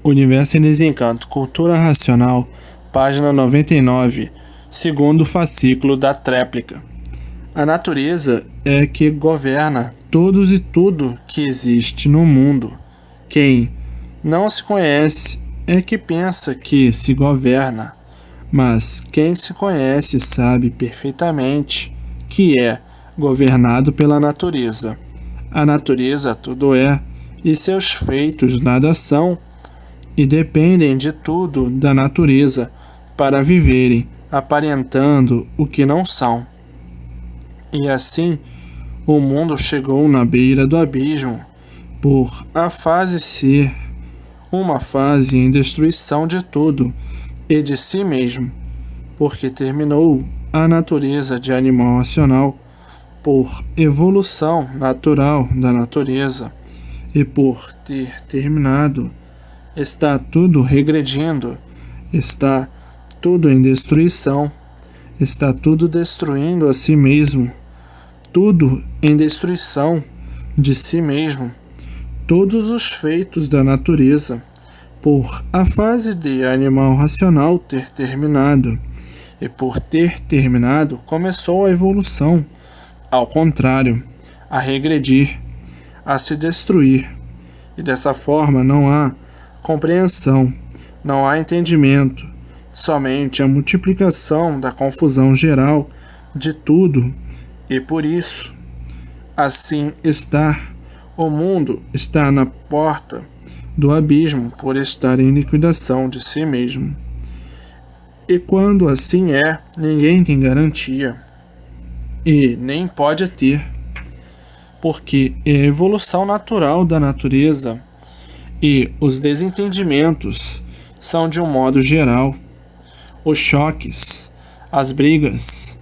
Universo em Desencanto, Cultura Racional, página 99, segundo fascículo da tréplica. A natureza é que governa todos e tudo que existe no mundo. Quem não se conhece é que pensa que se governa, mas quem se conhece sabe perfeitamente que é governado pela natureza. A natureza tudo é, e seus feitos nada são, e dependem de tudo da natureza para viverem, aparentando o que não são. E assim, o mundo chegou na beira do abismo, por a fase ser uma fase em destruição de tudo e de si mesmo, porque terminou a natureza de animal racional, por evolução natural da natureza, e por ter terminado, está tudo regredindo, está tudo em destruição, está tudo destruindo a si mesmo, tudo em destruição de si mesmo, todos os feitos da natureza, por a fase de animal racional ter terminado, e por ter terminado começou a evolução, ao contrário, a regredir, a se destruir, e dessa forma não há compreensão, não há entendimento, somente a multiplicação da confusão geral de tudo, e por isso, assim está, o mundo está na porta do abismo por estar em liquidação de si mesmo. E quando assim é, ninguém tem garantia, e nem pode ter, porque é a evolução natural da natureza e os desentendimentos são de um modo geral. Os choques, as brigas,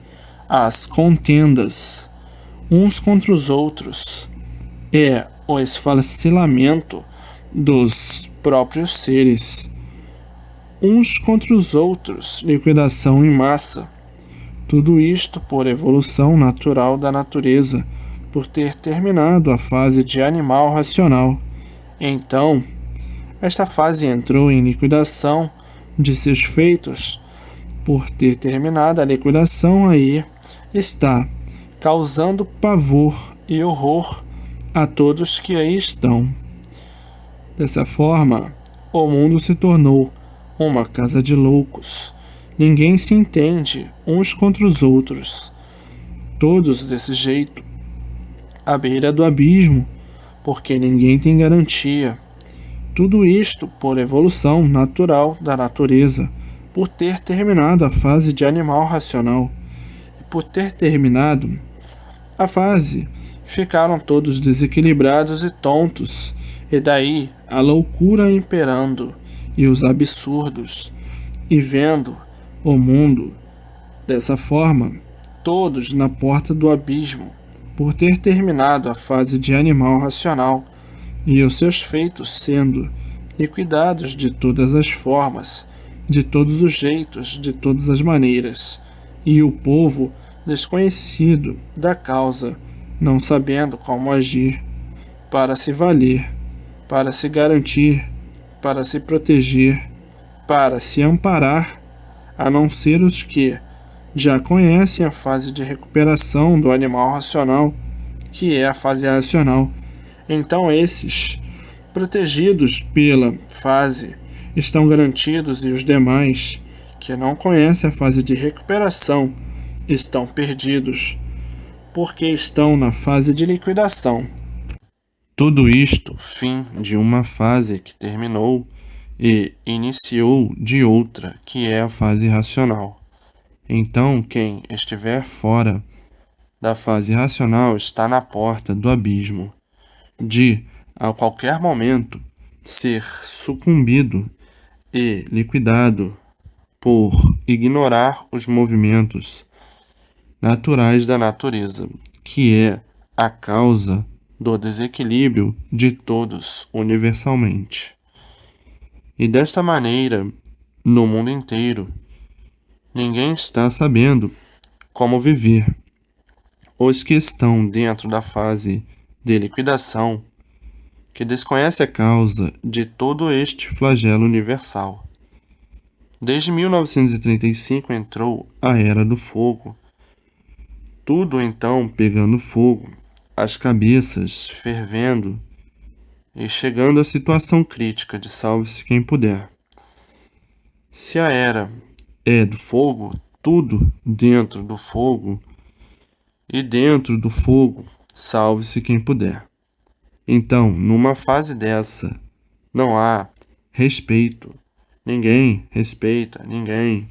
as contendas, uns contra os outros, é o esfacelamento dos próprios seres, uns contra os outros, liquidação em massa. Tudo isto por evolução natural da natureza, por ter terminado a fase de animal racional. Então, esta fase entrou em liquidação de seus feitos. Por ter terminado a liquidação, aí está, causando pavor e horror a todos que aí estão. Dessa forma, o mundo se tornou uma casa de loucos. Ninguém se entende uns contra os outros. Todos desse jeito, à beira do abismo, porque ninguém tem garantia. Tudo isto por evolução natural da natureza, por ter terminado a fase de animal racional. E por ter terminado a fase, ficaram todos desequilibrados e tontos, e daí a loucura imperando, e os absurdos, e vendo o mundo dessa forma, todos na porta do abismo, por ter terminado a fase de animal racional, e os seus feitos sendo liquidados de todas as formas, de todos os jeitos, de todas as maneiras, e o povo desconhecido da causa, não sabendo como agir, para se valer, para se garantir, para se proteger, para se amparar, a não ser os que já conhecem a fase de recuperação do animal racional, que é a fase racional. Então esses, protegidos pela fase, estão garantidos, e os demais, que não conhecem a fase de recuperação, estão perdidos, porque estão na fase de liquidação. Tudo isto, fim de uma fase que terminou e iniciou de outra, que é a fase racional. Então, quem estiver fora da fase racional está na porta do abismo, de, a qualquer momento, ser sucumbido e liquidado por ignorar os movimentos naturais da natureza, que é a causa do desequilíbrio de todos universalmente. E desta maneira, no mundo inteiro, ninguém está sabendo como viver. Os que estão dentro da fase de liquidação que desconhece a causa de todo este flagelo universal. Desde 1935 entrou a Era do Fogo. Tudo então pegando fogo, as cabeças fervendo e chegando à situação crítica de salve-se quem puder. Se a era é do fogo, tudo dentro do fogo, e dentro do fogo, salve-se quem puder. Então, numa fase dessa, não há respeito. Ninguém respeita ninguém,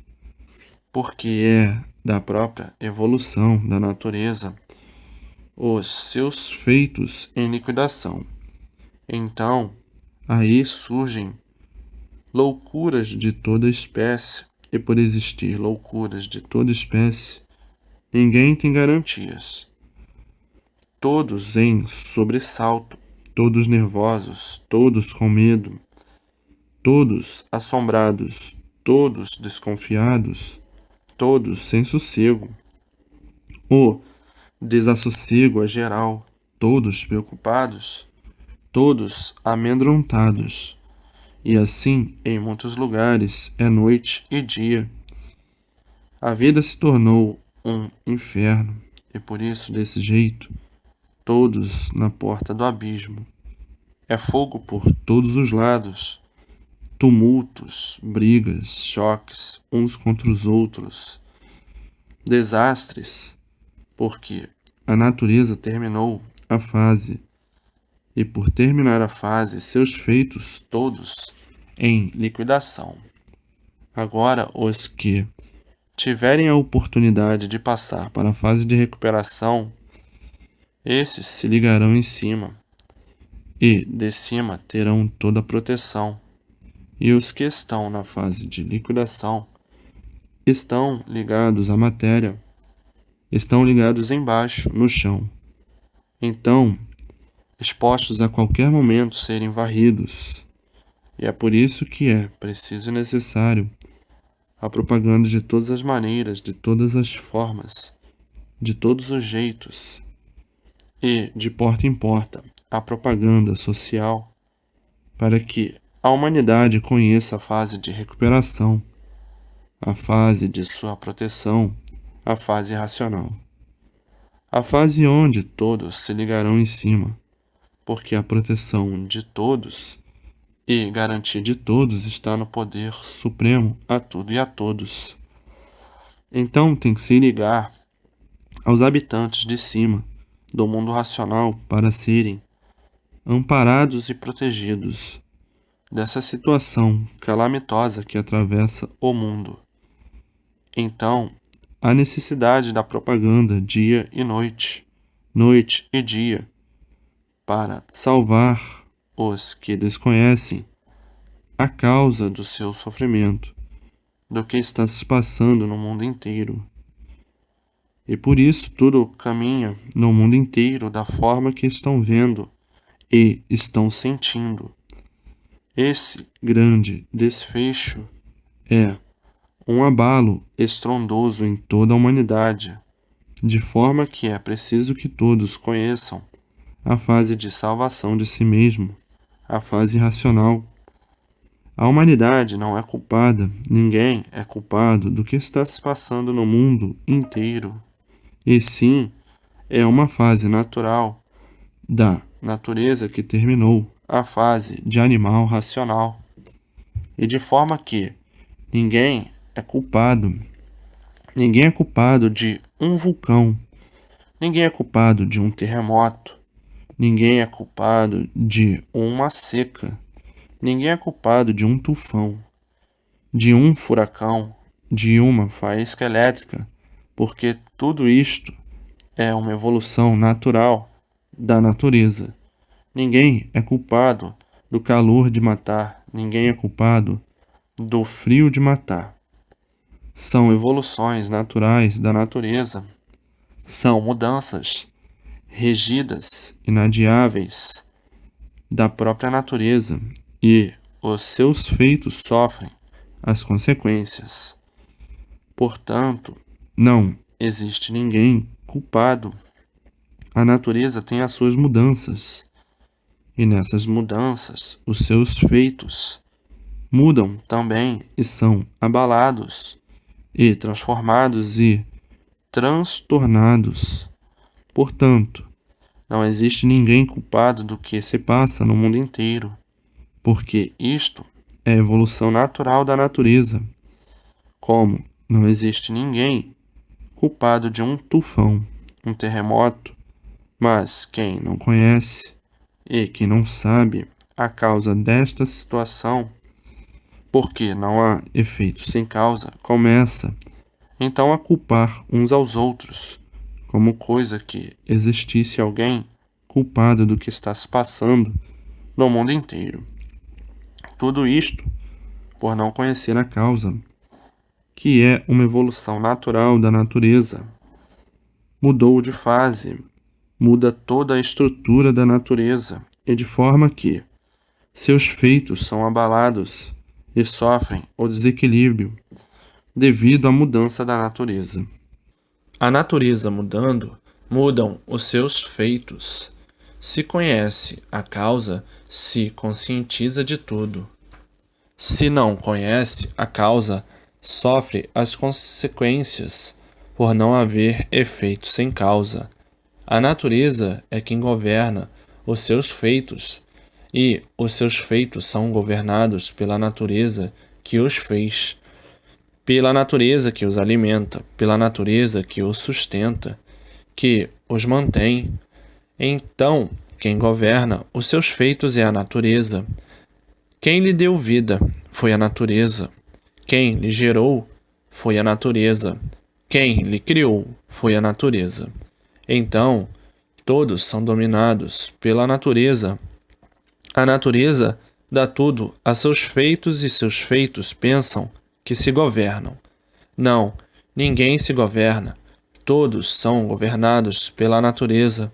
porque é da própria evolução da natureza os seus feitos em liquidação. Então, aí surgem loucuras de toda espécie, e por existir loucuras de toda espécie, ninguém tem garantias. Todos em sobressalto, todos nervosos, todos com medo, todos assombrados, todos desconfiados, todos sem sossego. O desassossego é geral, todos preocupados, todos amedrontados. E assim, em muitos lugares, é noite e dia. A vida se tornou um inferno, e por isso, desse jeito, todos na porta do abismo. É fogo por todos os lados, tumultos, brigas, choques, uns contra os outros, desastres, porque a natureza terminou a fase, e por terminar a fase, seus feitos todos em liquidação. Agora, os que tiverem a oportunidade de passar para a fase de recuperação, esses se ligarão em cima, e de cima terão toda a proteção. E os que estão na fase de liquidação estão ligados à matéria, estão ligados embaixo, no chão. Então, expostos a qualquer momento serem varridos. E é por isso que é preciso e necessário a propaganda de todas as maneiras, de todas as formas, de todos os jeitos, e de porta em porta, a propaganda social, para que a humanidade conheça a fase de recuperação, a fase de sua proteção, a fase racional, a fase onde todos se ligarão em cima, porque a proteção de todos e garantia de todos está no poder supremo a tudo e a todos. Então tem que se ligar aos habitantes de cima do mundo racional para serem amparados e protegidos dessa situação calamitosa que atravessa o mundo. Então, há necessidade da propaganda dia e noite, noite e dia, para salvar os que desconhecem a causa do seu sofrimento, do que está se passando no mundo inteiro. E por isso tudo caminha no mundo inteiro da forma que estão vendo e estão sentindo. Esse grande desfecho é um abalo estrondoso em toda a humanidade, de forma que é preciso que todos conheçam a fase de salvação de si mesmo, a fase racional. A humanidade não é culpada, ninguém é culpado do que está se passando no mundo inteiro. E sim, é uma fase natural da natureza que terminou a fase de animal racional. E de forma que ninguém é culpado de um vulcão, ninguém é culpado de um terremoto, ninguém é culpado de uma seca, ninguém é culpado de um tufão, de um furacão, de uma faísca elétrica, porque tudo isto é uma evolução natural da natureza. Ninguém é culpado do calor de matar, ninguém é culpado do frio de matar. São evoluções naturais da natureza, são mudanças regidas, inadiáveis da própria natureza, e os seus feitos sofrem as consequências. Portanto, não existe ninguém culpado. A natureza tem as suas mudanças, E nessas mudanças, os seus feitos mudam também e são abalados e transformados e transtornados. Portanto, não existe ninguém culpado do que se passa no mundo inteiro, porque isto é a evolução natural da natureza. Como não existe ninguém culpado de um tufão, um terremoto, mas quem não conhece e que não sabe a causa desta situação, porque não há efeito sem causa, começa então a culpar uns aos outros, como coisa que existisse alguém culpado do que está se passando no mundo inteiro. Tudo isto por não conhecer a causa, que é uma evolução natural da natureza. Mudou de fase, muda toda a estrutura da natureza, e de forma que seus feitos são abalados e sofrem o desequilíbrio devido à mudança da natureza. A natureza mudando, mudam os seus feitos. Se conhece a causa, se conscientiza de tudo. Se não conhece a causa, sofre as consequências por não haver efeito sem causa. A natureza é quem governa os seus feitos, e os seus feitos são governados pela natureza que os fez, pela natureza que os alimenta, pela natureza que os sustenta, que os mantém. Então, quem governa os seus feitos é a natureza. Quem lhe deu vida foi a natureza. Quem lhe gerou foi a natureza. Quem lhe criou foi a natureza. Então, todos são dominados pela natureza. A natureza dá tudo a seus feitos e seus feitos pensam que se governam. Não, ninguém se governa. Todos são governados pela natureza.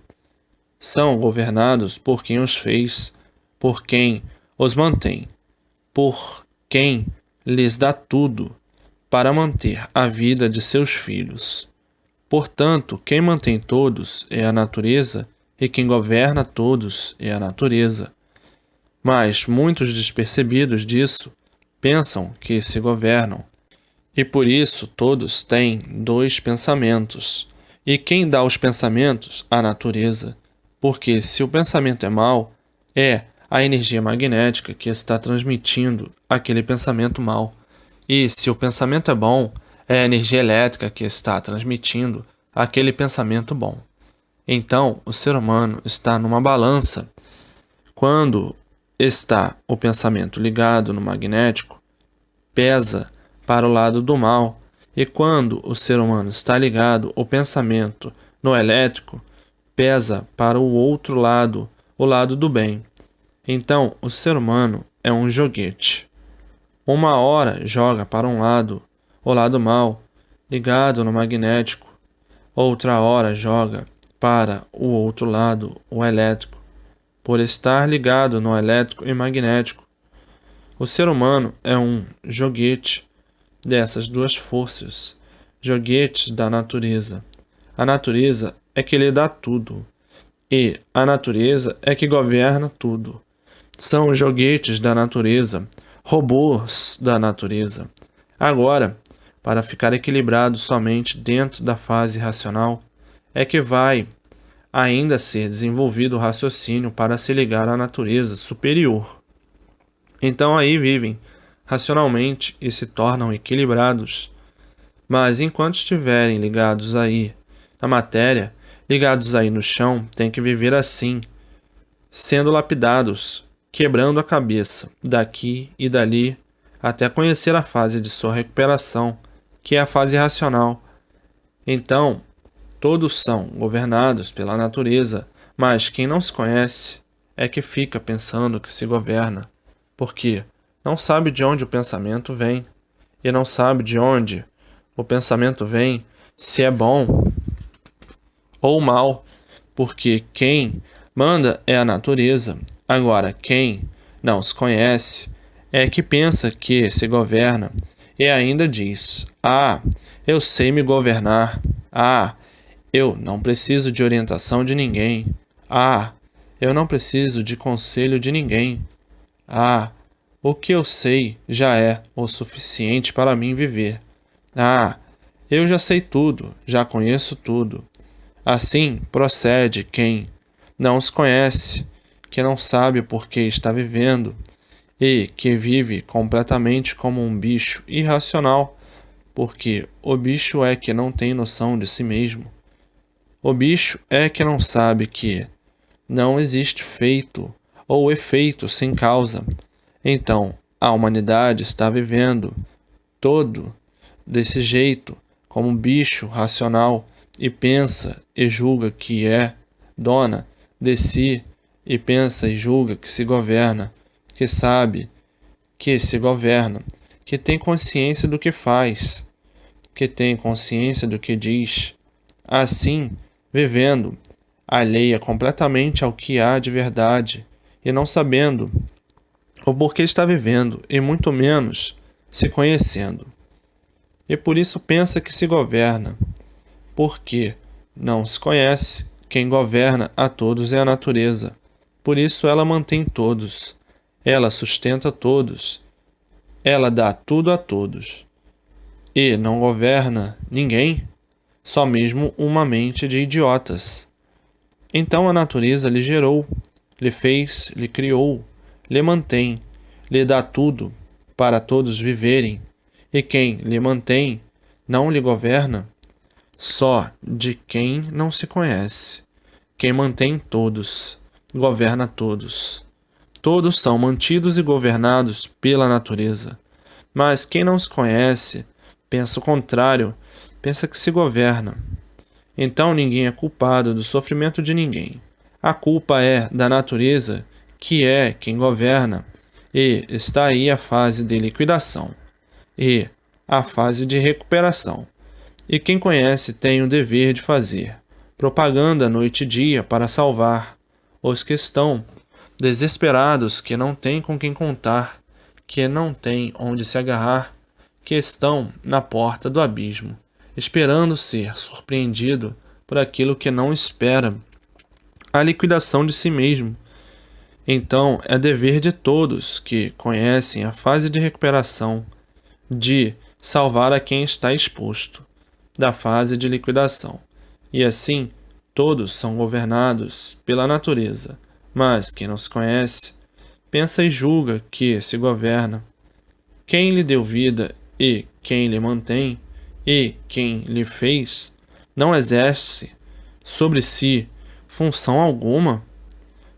São governados por quem os fez, por quem os mantém, por quem lhes dá tudo para manter a vida de seus filhos. Portanto, quem mantém todos é a natureza e quem governa todos é a natureza. Mas muitos despercebidos disso pensam que se governam, e por isso todos têm dois pensamentos. E quem dá os pensamentos? A natureza. Porque se o pensamento é mau, é a energia magnética que está transmitindo aquele pensamento mau. E se o pensamento é bom, é a energia elétrica que está transmitindo aquele pensamento bom. Então, o ser humano está numa balança. Quando está o pensamento ligado no magnético, pesa para o lado do mal, e quando o ser humano está ligado o pensamento no elétrico, pesa para o outro lado, o lado do bem. Então, o ser humano é um joguete. Uma hora joga para um lado, o lado mal, ligado no magnético. Outra hora joga para o outro lado, o elétrico, por estar ligado no elétrico e magnético. O ser humano é um joguete dessas duas forças, joguetes da natureza. A natureza é que lhe dá tudo, e a natureza é que governa tudo. São joguetes da natureza, robôs da natureza. Agora, para ficar equilibrado somente dentro da fase racional, é que vai ainda ser desenvolvido o raciocínio para se ligar à natureza superior. Então aí vivem racionalmente e se tornam equilibrados. Mas enquanto estiverem ligados aí na matéria, ligados aí no chão, têm que viver assim, sendo lapidados, quebrando a cabeça, daqui e dali, até conhecer a fase de sua recuperação, que é a fase racional. Então, todos são governados pela natureza, mas quem não se conhece é que fica pensando que se governa, porque não sabe de onde o pensamento vem, e não sabe de onde o pensamento vem, se é bom ou mal, porque quem manda é a natureza. Agora, quem não se conhece é que pensa que se governa e ainda diz: ah, eu sei me governar, ah, eu não preciso de orientação de ninguém, ah, Eu não preciso de conselho de ninguém. Ah, o que eu sei já é o suficiente para mim viver. Ah, eu já sei tudo, já conheço tudo. Assim procede quem não os conhece, que não sabe por que está vivendo e que vive completamente como um bicho irracional, porque o bicho é que não tem noção de si mesmo. O bicho é que não sabe que não existe feito ou efeito sem causa. Então, a humanidade está vivendo todo desse jeito, como um bicho racional, e pensa e julga que é dona de si, e pensa e julga que se governa, que sabe que se governa, que tem consciência do que faz, que tem consciência do que diz. Assim, vivendo, alheia completamente ao que há de verdade, e não sabendo o porquê está vivendo, e muito menos se conhecendo. E por isso pensa que se governa, porque não se conhece. Quem governa a todos é a natureza. Por isso ela mantém todos, ela sustenta todos, ela dá tudo a todos. E não governa ninguém, só mesmo uma mente de idiotas. Então a natureza lhe gerou, lhe fez, lhe criou, lhe mantém, lhe dá tudo para todos viverem. E quem lhe mantém não lhe governa, só de quem não se conhece. Quem mantém todos, governa todos. Todos são mantidos e governados pela natureza. Mas quem não se conhece, pensa o contrário, pensa que se governa. Então ninguém é culpado do sofrimento de ninguém. A culpa é da natureza, que é quem governa, e está aí a fase de liquidação e a fase de recuperação. E quem conhece tem o dever de fazer propaganda noite e dia para salvar os que estão desesperados, que não têm com quem contar, que não têm onde se agarrar, que estão na porta do abismo, esperando ser surpreendido por aquilo que não espera, a liquidação de si mesmo. Então é dever de todos que conhecem a fase de recuperação de salvar a quem está exposto da fase de liquidação. E assim, todos são governados pela natureza, mas quem não se conhece, pensa e julga que se governa. Quem lhe deu vida e quem lhe mantém e quem lhe fez, não exerce sobre si função alguma,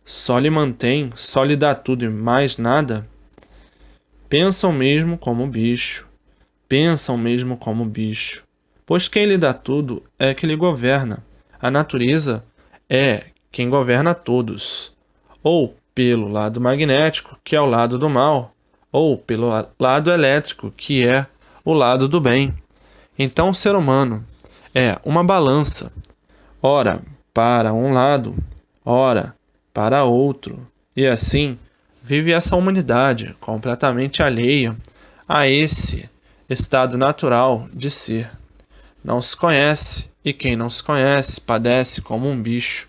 só lhe mantém, só lhe dá tudo e mais nada. Pensam mesmo como bicho, pensam mesmo como bicho, pois quem lhe dá tudo é que lhe governa. A natureza é quem governa todos, ou pelo lado magnético, que é o lado do mal, ou pelo lado elétrico, que é o lado do bem. Então o ser humano é uma balança, ora para um lado, ora para outro, e assim vive essa humanidade completamente alheia a esse estado natural de ser. Não se conhece, e quem não se conhece padece como um bicho,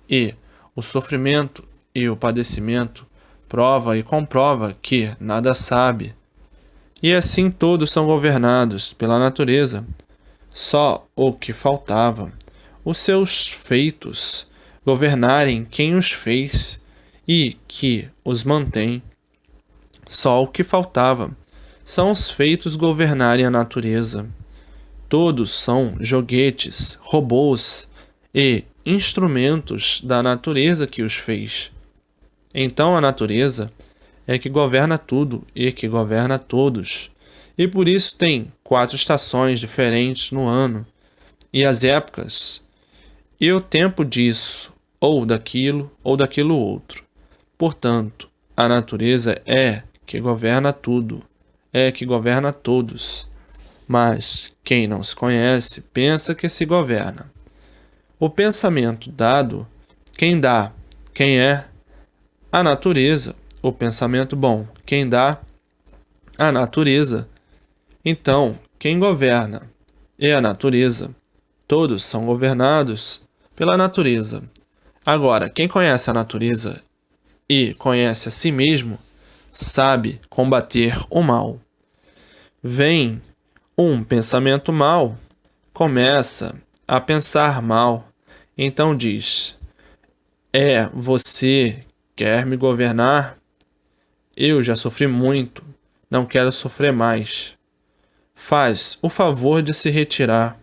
e o sofrimento e o padecimento prova e comprova que nada sabe. E assim todos são governados pela natureza. Só o que faltava, os seus feitos governarem quem os fez e que os mantém. Só o que faltava são os feitos governarem a natureza. Todos são joguetes, robôs e instrumentos da natureza que os fez. Então a natureza é que governa tudo e que governa todos. E por isso tem 4 estações diferentes no ano, e as épocas, e o tempo disso, ou daquilo outro. Portanto, a natureza é que governa tudo, é que governa todos. Mas quem não se conhece pensa que se governa. O pensamento dado, quem dá, quem é? A natureza. O pensamento bom, quem dá? A natureza. Então, quem governa é a natureza. Todos são governados pela natureza. Agora, quem conhece a natureza e conhece a si mesmo, sabe combater o mal. Vem um pensamento mau, começa a pensar mal, então diz: você quer me governar? Eu já sofri muito, não quero sofrer mais. Faz o favor de se retirar.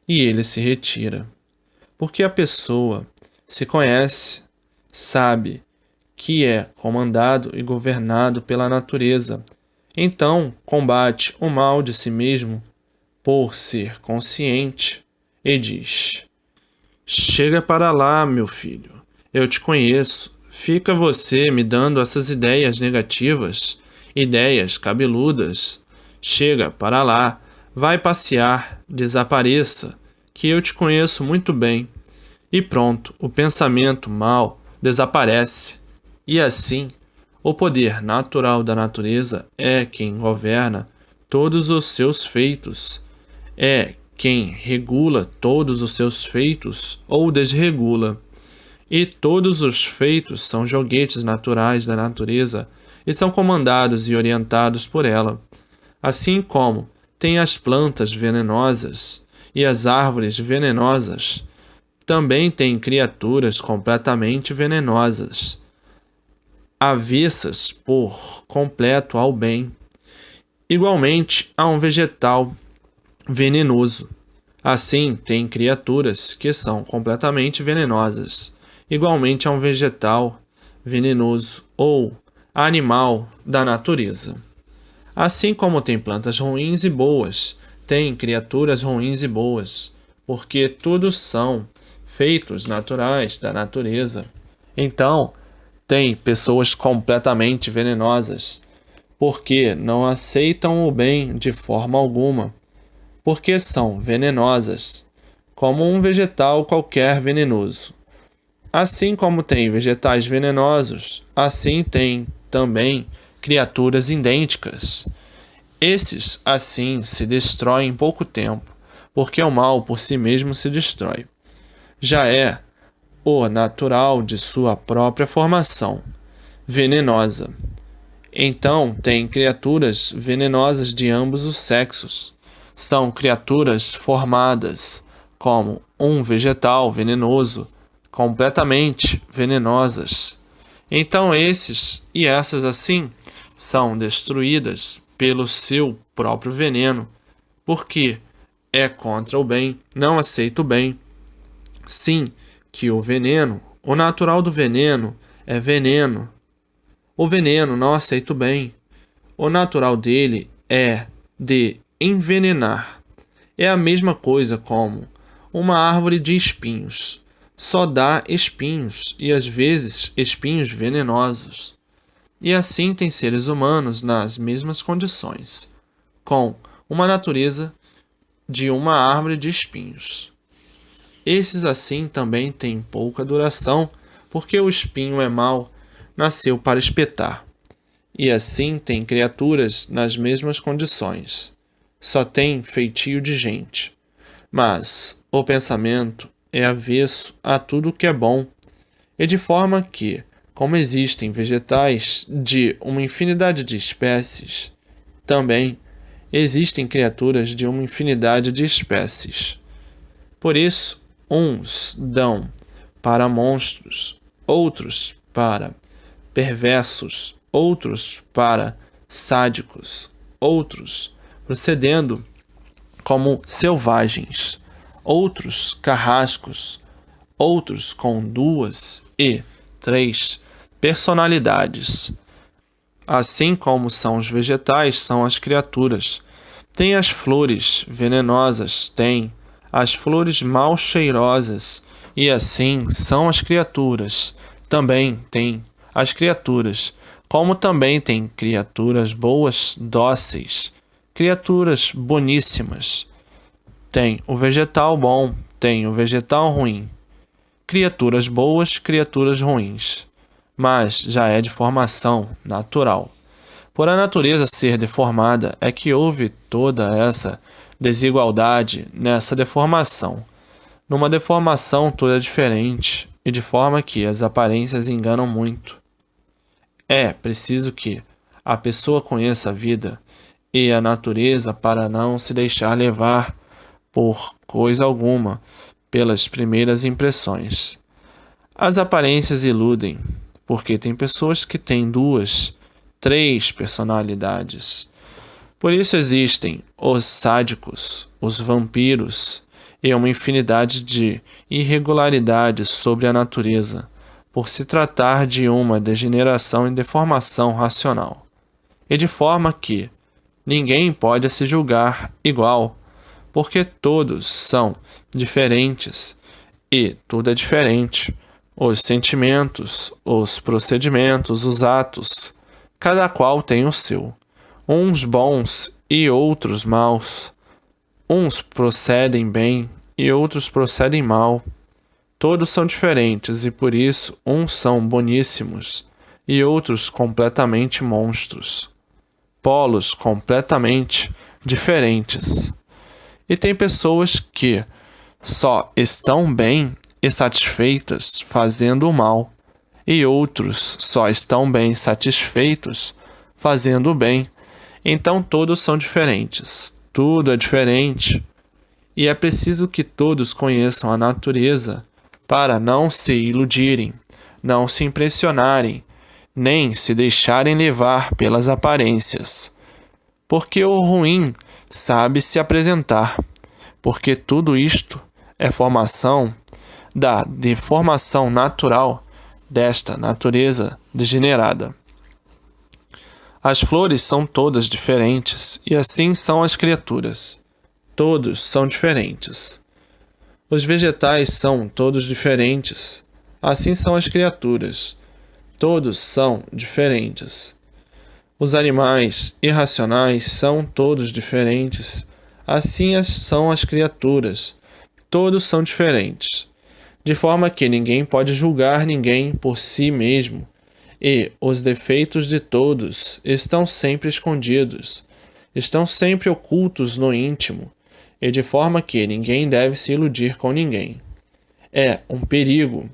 E ele se retira. Porque a pessoa se conhece, sabe que é comandado e governado pela natureza. Então combate o mal de si mesmo por ser consciente e diz: chega para lá, meu filho. Eu te conheço. Fica você me dando essas ideias negativas, ideias cabeludas. Chega para lá. Vai passear, desapareça, que eu te conheço muito bem. E pronto, o pensamento mal desaparece. E assim, o poder natural da natureza é quem governa todos os seus feitos. É quem regula todos os seus feitos ou desregula. E todos os feitos são joguetes naturais da natureza e são comandados e orientados por ela. Assim como tem as plantas venenosas e as árvores venenosas, também tem criaturas completamente venenosas, avessas por completo ao bem. Igualmente, há um vegetal venenoso. Assim, tem criaturas que são completamente venenosas. Igualmente, há um vegetal venenoso ou animal da natureza. Assim como tem plantas ruins e boas, tem criaturas ruins e boas, porque todos são feitos naturais da natureza. Então, tem pessoas completamente venenosas, porque não aceitam o bem de forma alguma, porque são venenosas, como um vegetal qualquer venenoso. Assim como tem vegetais venenosos, assim tem também criaturas idênticas. Esses, assim, se destroem em pouco tempo, porque o mal por si mesmo se destrói. Já é o natural de sua própria formação, venenosa. Então, tem criaturas venenosas de ambos os sexos. São criaturas formadas como um vegetal venenoso, completamente venenosas. Então, esses e essas assim são destruídas pelo seu próprio veneno, porque é contra o bem, não aceita o bem. Sim, que o veneno, o natural do veneno é veneno. O veneno não aceita o bem. O natural dele é de envenenar. É a mesma coisa como uma árvore de espinhos. Só dá espinhos e às vezes espinhos venenosos. E assim tem seres humanos nas mesmas condições, com uma natureza de uma árvore de espinhos. Esses assim também têm pouca duração, porque o espinho é mau, nasceu para espetar. E assim tem criaturas nas mesmas condições, só tem feitio de gente. Mas o pensamento é avesso a tudo que é bom, e de forma que, como existem vegetais de uma infinidade de espécies, também existem criaturas de uma infinidade de espécies. Por isso, uns dão para monstros, outros para perversos, outros para sádicos, outros procedendo como selvagens, outros carrascos, outros com 2 e 3 personalidades. Assim como são os vegetais, são as criaturas. Tem as flores venenosas, tem as flores mal cheirosas, e assim são as criaturas. Também tem as criaturas, como também tem criaturas boas, dóceis, criaturas boníssimas. Tem o vegetal bom, tem o vegetal ruim. Criaturas boas, criaturas ruins. Mas já é de formação natural. Por a natureza ser deformada, é que houve toda essa desigualdade nessa deformação. Numa deformação toda diferente, e de forma que as aparências enganam muito. É preciso que a pessoa conheça a vida e a natureza para não se deixar levar por coisa alguma pelas primeiras impressões. As aparências iludem, porque tem pessoas que têm 2, 3 personalidades. Por isso existem os sádicos, os vampiros e uma infinidade de irregularidades sobre a natureza, por se tratar de uma degeneração e deformação racional. E de forma que ninguém pode se julgar igual, porque todos são diferentes e tudo é diferente. Os sentimentos, os procedimentos, os atos, cada qual tem o seu. Uns bons e outros maus. Uns procedem bem e outros procedem mal. Todos são diferentes e por isso uns são boníssimos e outros completamente monstros. Polos completamente diferentes. E tem pessoas que só estão bem e satisfeitas fazendo o mal, e outros só estão bem satisfeitos fazendo o bem. Então todos são diferentes, tudo é diferente, e é preciso que todos conheçam a natureza para não se iludirem, não se impressionarem, nem se deixarem levar pelas aparências. Porque o ruim sabe se apresentar, porque tudo isto é formação da deformação natural desta natureza degenerada. As flores são todas diferentes, e assim são as criaturas. Todos são diferentes. Os vegetais são todos diferentes, assim são as criaturas. Todos são diferentes. Os animais irracionais são todos diferentes, assim são as criaturas. Todos são diferentes. De forma que ninguém pode julgar ninguém por si mesmo, e os defeitos de todos estão sempre escondidos, estão sempre ocultos no íntimo, e de forma que ninguém deve se iludir com ninguém. É um perigo,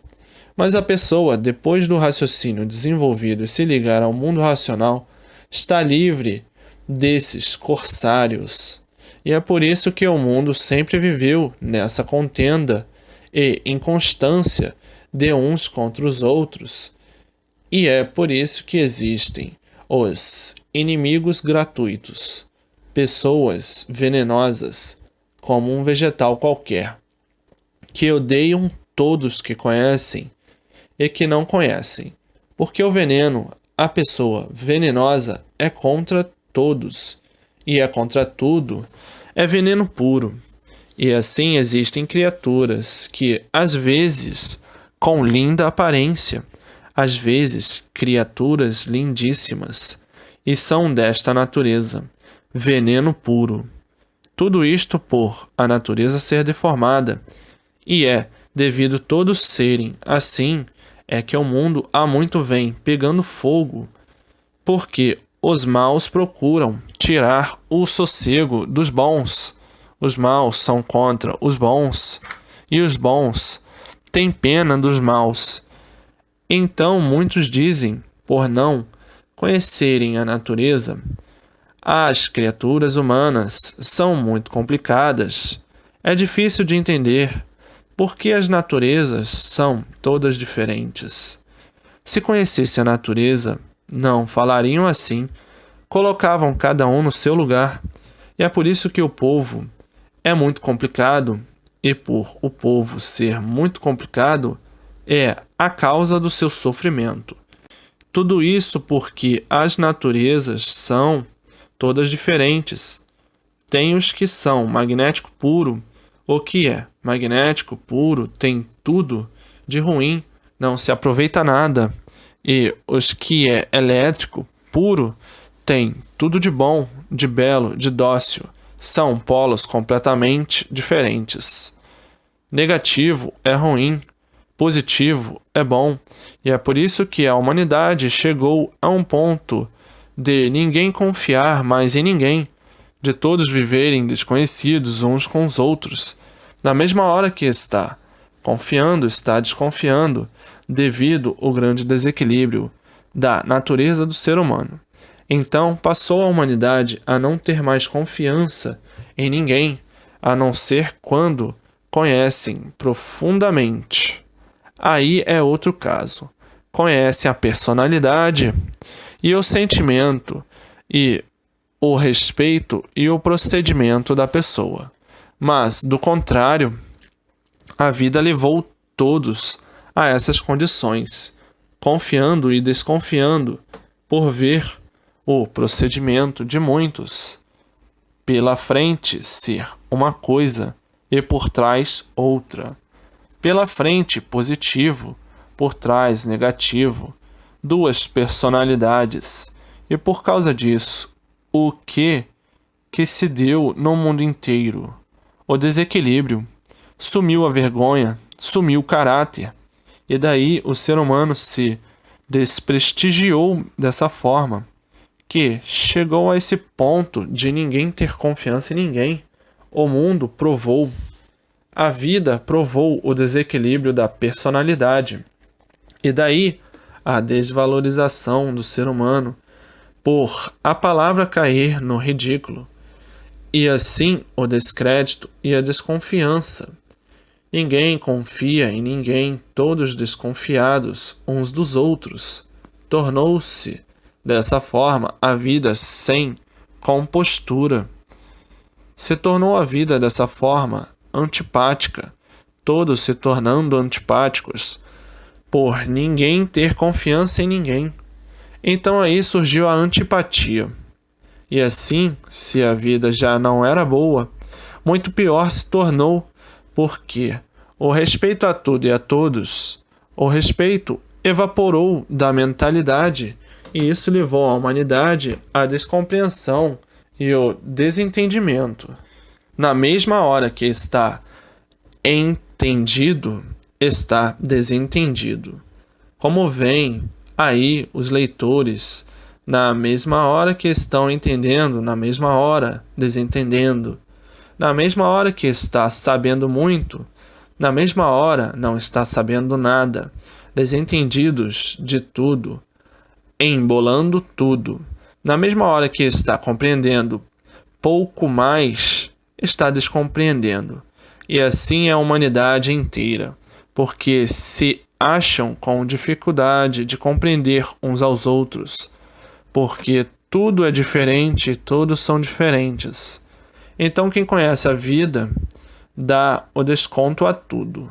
mas a pessoa, depois do raciocínio desenvolvido e se ligar ao mundo racional, está livre desses corsários, e é por isso que o mundo sempre viveu nessa contenda e inconstância de uns contra os outros, e é por isso que existem os inimigos gratuitos, pessoas venenosas, como um vegetal qualquer, que odeiam todos que conhecem e que não conhecem, porque o veneno, a pessoa venenosa, é contra todos, e é contra tudo, é veneno puro. E assim existem criaturas que, às vezes, com linda aparência, às vezes criaturas lindíssimas, e são desta natureza, veneno puro. Tudo isto por a natureza ser deformada, e é devido todos serem assim, é que o mundo há muito vem pegando fogo, porque os maus procuram tirar o sossego dos bons. Os maus são contra os bons, e os bons têm pena dos maus. Então muitos dizem, por não conhecerem a natureza, as criaturas humanas são muito complicadas. É difícil de entender, porque as naturezas são todas diferentes. Se conhecesse a natureza, não falariam assim, colocavam cada um no seu lugar, e é por isso que o povo é muito complicado, e por o povo ser muito complicado, é a causa do seu sofrimento. Tudo isso porque as naturezas são todas diferentes. Tem os que são magnético puro. O que é magnético puro tem tudo de ruim, não se aproveita nada. E os que é elétrico puro tem tudo de bom, de belo, de dócil. São polos completamente diferentes. Negativo é ruim, positivo é bom, e é por isso que a humanidade chegou a um ponto de ninguém confiar mais em ninguém, de todos viverem desconhecidos uns com os outros, na mesma hora que está confiando, está desconfiando, devido ao grande desequilíbrio da natureza do ser humano. Então, passou a humanidade a não ter mais confiança em ninguém, a não ser quando conhecem profundamente. Aí é outro caso. Conhecem a personalidade e o sentimento e o respeito e o procedimento da pessoa. Mas, do contrário, a vida levou todos a essas condições, confiando e desconfiando por ver o procedimento de muitos pela frente ser uma coisa e por trás outra. Pela frente positivo, por trás negativo, duas personalidades. E por causa disso, o que se deu no mundo inteiro? O desequilíbrio. Sumiu a vergonha, sumiu o caráter. E daí o ser humano se desprestigiou dessa forma, que chegou a esse ponto de ninguém ter confiança em ninguém. O mundo provou, a vida provou o desequilíbrio da personalidade. E daí a desvalorização do ser humano por a palavra cair no ridículo. E assim o descrédito e a desconfiança. Ninguém confia em ninguém, todos desconfiados uns dos outros. Tornou-se, dessa forma, a vida sem compostura. Se tornou a vida dessa forma antipática, todos se tornando antipáticos, por ninguém ter confiança em ninguém. Então aí surgiu a antipatia. E assim, se a vida já não era boa, muito pior se tornou, porque o respeito a tudo e a todos, o respeito evaporou da mentalidade, e isso levou a humanidade à descompreensão e o desentendimento. Na mesma hora que está entendido, está desentendido. Como veem aí os leitores, na mesma hora que estão entendendo, na mesma hora desentendendo, na mesma hora que está sabendo muito, na mesma hora não está sabendo nada, desentendidos de tudo, embolando tudo. Na mesma hora que está compreendendo pouco mais, está descompreendendo. E assim é a humanidade inteira, porque se acham com dificuldade de compreender uns aos outros, porque tudo é diferente, todos são diferentes. Então quem conhece a vida dá o desconto a tudo,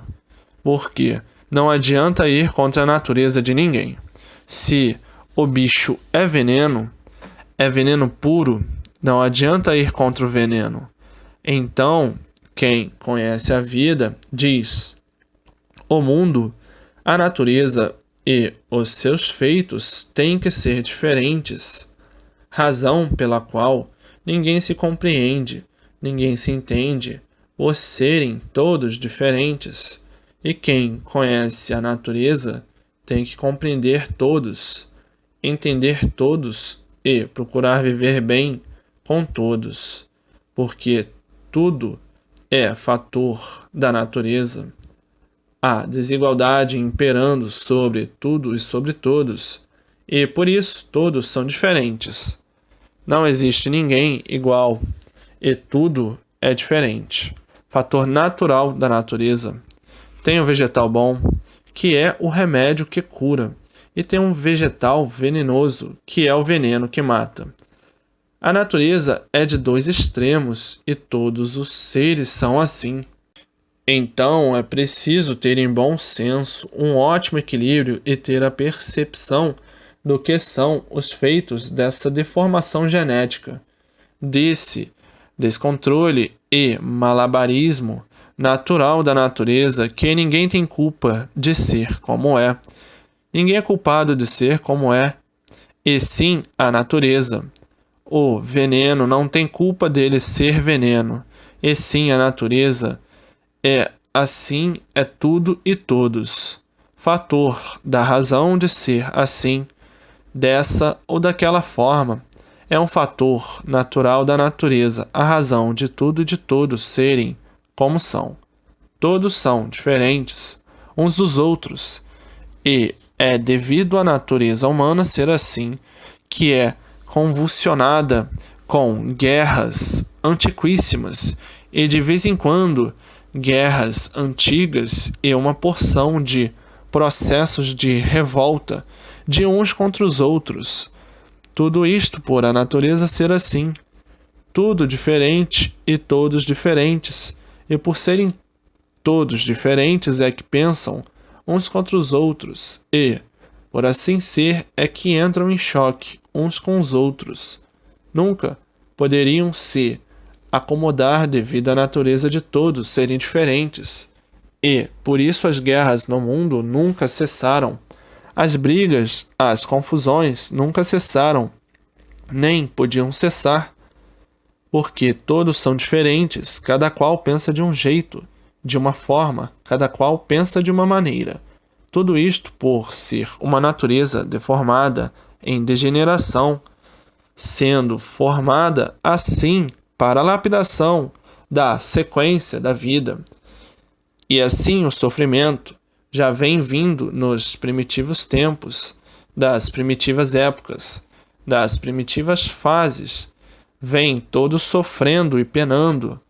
porque não adianta ir contra a natureza de ninguém. Se o bicho é veneno puro, não adianta ir contra o veneno. Então, quem conhece a vida diz: o mundo, a natureza e os seus feitos têm que ser diferentes, razão pela qual ninguém se compreende, ninguém se entende, por serem todos diferentes. E quem conhece a natureza tem que compreender todos, entender todos e procurar viver bem com todos, porque tudo é fator da natureza. A desigualdade imperando sobre tudo e sobre todos, e por isso todos são diferentes. Não existe ninguém igual, e tudo é diferente. Fator natural da natureza. Tem o vegetal bom, que é o remédio que cura, e tem um vegetal venenoso, que é o veneno que mata. A natureza é de dois extremos, e todos os seres são assim. Então, é preciso ter em bom senso um ótimo equilíbrio e ter a percepção do que são os feitos dessa deformação genética, desse descontrole e malabarismo natural da natureza, que ninguém tem culpa de ser como é. Ninguém é culpado de ser como é, e sim a natureza. O veneno não tem culpa dele ser veneno, e sim a natureza. Assim é tudo e todos. Fator da razão de ser assim, dessa ou daquela forma, é um fator natural da natureza, a razão de tudo e de todos serem como são. todos são diferentes uns dos outros, e é devido à natureza humana ser assim que é convulsionada com guerras antiquíssimas e de vez em quando guerras antigas e uma porção de processos de revolta de uns contra os outros. Tudo isto por a natureza ser assim, tudo diferente e todos diferentes, e por serem todos diferentes é que pensam uns contra os outros, e, por assim ser, é que entram em choque uns com os outros. Nunca poderiam se acomodar devido à natureza de todos serem diferentes, e, por isso, as guerras no mundo nunca cessaram. As brigas, as confusões nunca cessaram, nem podiam cessar, porque todos são diferentes, cada qual pensa de um jeito, de uma forma, cada qual pensa de uma maneira. Tudo isto por ser uma natureza deformada em degeneração, sendo formada assim para a lapidação da sequência da vida. E assim o sofrimento já vem vindo nos primitivos tempos, das primitivas épocas, das primitivas fases, vem todos sofrendo e penando,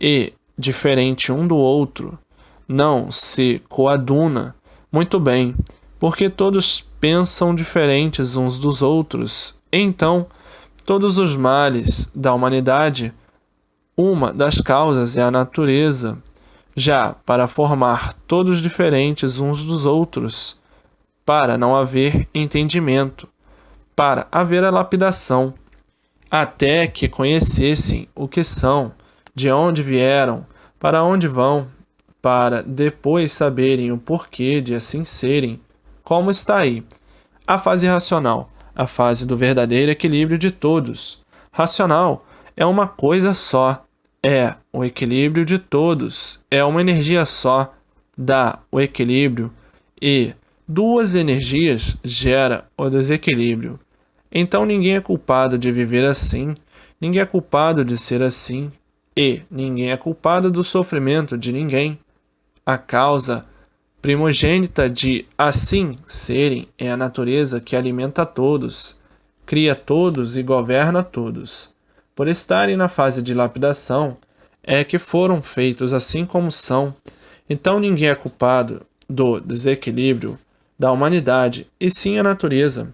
e, diferente um do outro, não se coaduna muito bem, porque todos pensam diferentes uns dos outros. Então, todos os males da humanidade, uma das causas é a natureza, já para formar todos diferentes uns dos outros, para não haver entendimento, para haver a lapidação, até que conhecessem o que são, de onde vieram, para onde vão, para depois saberem o porquê de assim serem, como está aí. A fase racional, a fase do verdadeiro equilíbrio de todos. Racional é uma coisa só, é o equilíbrio de todos, é uma energia só, dá o equilíbrio, e duas energias gera o desequilíbrio. Então ninguém é culpado de viver assim, ninguém é culpado de ser assim, e ninguém é culpado do sofrimento de ninguém. A causa primogênita de assim serem é a natureza que alimenta todos, cria todos e governa todos. Por estarem na fase de lapidação, é que foram feitos assim como são. Então ninguém é culpado do desequilíbrio da humanidade, e sim a natureza,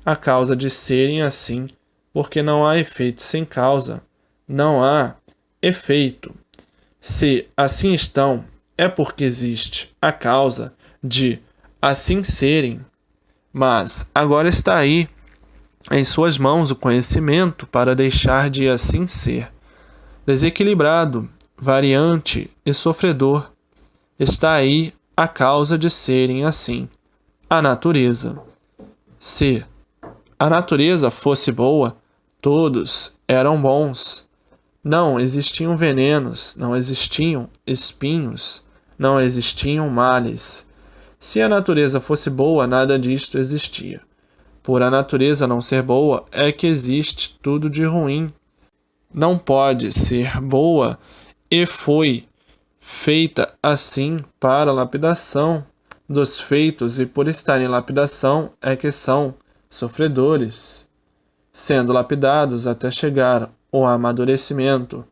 a causa de serem assim, porque não há efeito sem causa, não há efeito. Se assim estão, é porque existe a causa de assim serem. Mas agora está aí, em suas mãos, o conhecimento para deixar de assim ser. Desequilibrado, variante e sofredor, está aí a causa de serem assim, a natureza. Se a natureza fosse boa, todos eram bons. Não existiam venenos, não existiam espinhos, não existiam males. Se a natureza fosse boa, nada disto existia. Por a natureza não ser boa, é que existe tudo de ruim. Não pode ser boa e foi feita assim para a lapidação dos feitos, e por estar em lapidação é que são sofredores, sendo lapidados até chegar ao amadurecimento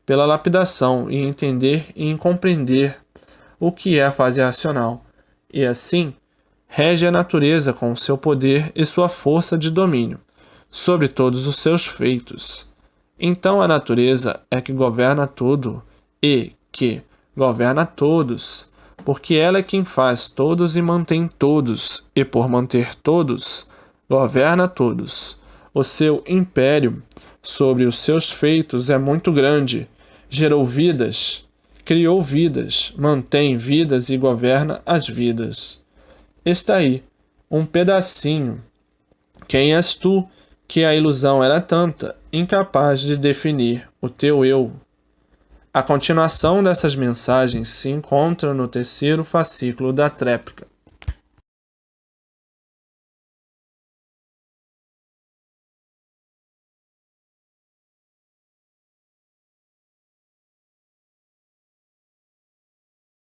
pela lapidação e entender e compreender o que é a fase racional, e assim rege a natureza com o seu poder e sua força de domínio sobre todos os seus feitos. Então a natureza é que governa tudo e que governa todos, porque ela é quem faz todos e mantém todos, e por manter todos, governa todos. O seu império sobre os seus feitos é muito grande, gerou vidas, criou vidas, mantém vidas e governa as vidas. Está aí, um pedacinho. Quem és tu, que a ilusão era tanta, incapaz de definir o teu eu? A continuação dessas mensagens se encontra no terceiro fascículo da Tréplica.